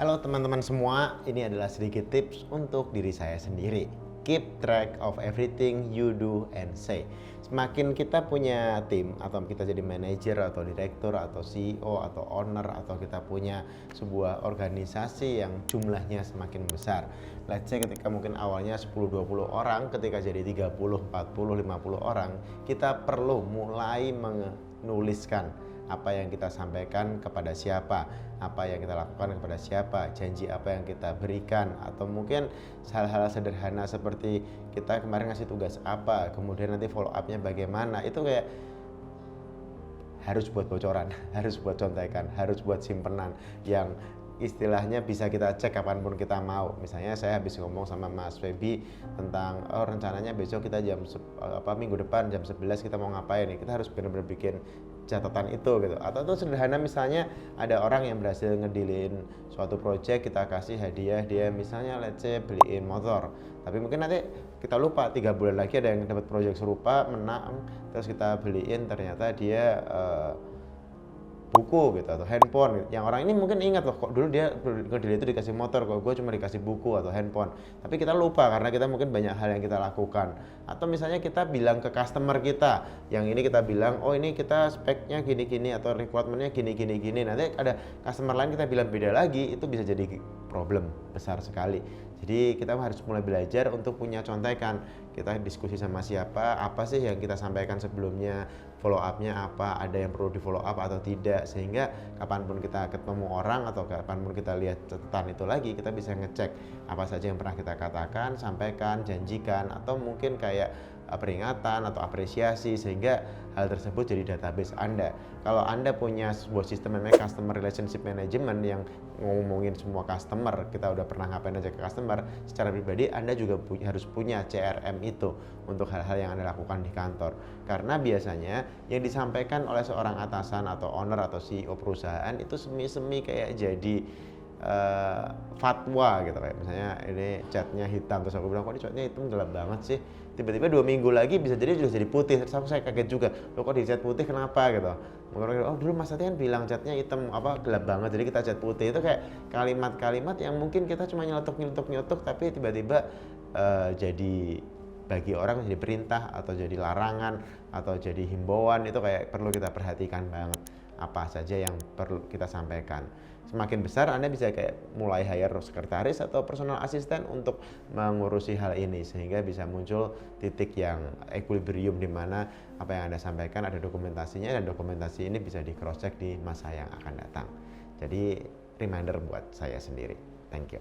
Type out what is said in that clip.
Halo teman-teman semua, ini adalah sedikit tips untuk diri saya sendiri. Keep track of everything you do and say. Semakin kita punya tim, atau kita jadi manajer, atau direktur, atau CEO, atau owner, atau kita punya sebuah organisasi yang jumlahnya semakin besar. Let's say ketika mungkin awalnya 10-20 orang, ketika jadi 30, 40, 50 orang, kita perlu mulai menuliskan apa yang kita sampaikan kepada siapa, apa yang kita lakukan kepada siapa, janji apa yang kita berikan, atau mungkin hal-hal sederhana seperti kita kemarin ngasih tugas apa, kemudian nanti follow up-nya bagaimana. Itu kayak harus buat bocoran, harus buat contekan, harus buat simpenan yang istilahnya bisa kita cek kapanpun kita mau. Misalnya saya habis ngomong sama Mas Feby tentang rencananya besok kita minggu depan jam 11 kita mau ngapain nih, kita harus benar-benar bikin catatan itu gitu. Atau tuh sederhana, misalnya ada orang yang berhasil ngedilin suatu project, kita kasih hadiah dia misalnya let's say beliin motor, tapi mungkin nanti kita lupa 3 bulan lagi ada yang dapat project serupa menang, terus kita beliin ternyata dia buku gitu atau handphone gitu. Yang orang ini mungkin ingat loh, kok dulu dia ngedilin itu dikasih motor, kok gue cuma dikasih buku atau handphone. Tapi kita lupa karena kita mungkin banyak hal yang kita lakukan. Atau misalnya kita bilang ke customer kita, yang ini kita bilang, oh ini kita speknya gini-gini atau requirementnya gini-gini. Nanti ada customer lain kita bilang beda lagi, itu bisa jadi problem besar sekali. Jadi kita harus mulai belajar untuk punya contekan. Kita diskusi sama siapa, apa sih yang kita sampaikan sebelumnya, follow up-nya apa, ada yang perlu di follow up atau tidak, sehingga kapanpun kita ketemu orang atau kapanpun kita lihat catatan itu lagi, kita bisa ngecek apa saja yang pernah kita katakan, sampaikan, janjikan, atau mungkin kayak peringatan atau apresiasi, sehingga hal tersebut jadi database Anda. Kalau Anda punya sebuah sistem namanya Customer Relationship Management yang ngomongin semua customer, kita udah pernah ngapain aja ke customer, secara pribadi Anda juga harus punya CRM itu untuk hal-hal yang Anda lakukan di kantor. Karena biasanya yang disampaikan oleh seorang atasan atau owner atau CEO perusahaan itu semi-semi kayak jadi fatwa gitu, kayak misalnya ini catnya hitam, terus aku bilang kok ini catnya hitam gelap banget sih, tiba-tiba 2 minggu lagi bisa jadi sudah jadi putih, terus saya kaget juga, loh kok di cat putih kenapa gitu. Oh dulu Mas Tati kan bilang catnya hitam gelap banget, jadi kita cat putih. Itu kayak kalimat-kalimat yang mungkin kita cuma nyelotok tapi tiba-tiba jadi bagi orang jadi perintah atau jadi larangan atau jadi himbauan. Itu kayak perlu kita perhatikan banget apa saja yang perlu kita sampaikan. Semakin besar Anda bisa kayak mulai hire sekretaris atau personal assistant untuk mengurusi hal ini, sehingga bisa muncul titik yang equilibrium di mana apa yang Anda sampaikan ada dokumentasinya, dan dokumentasi ini bisa di cross check di masa yang akan datang. Jadi reminder buat saya sendiri. Thank you.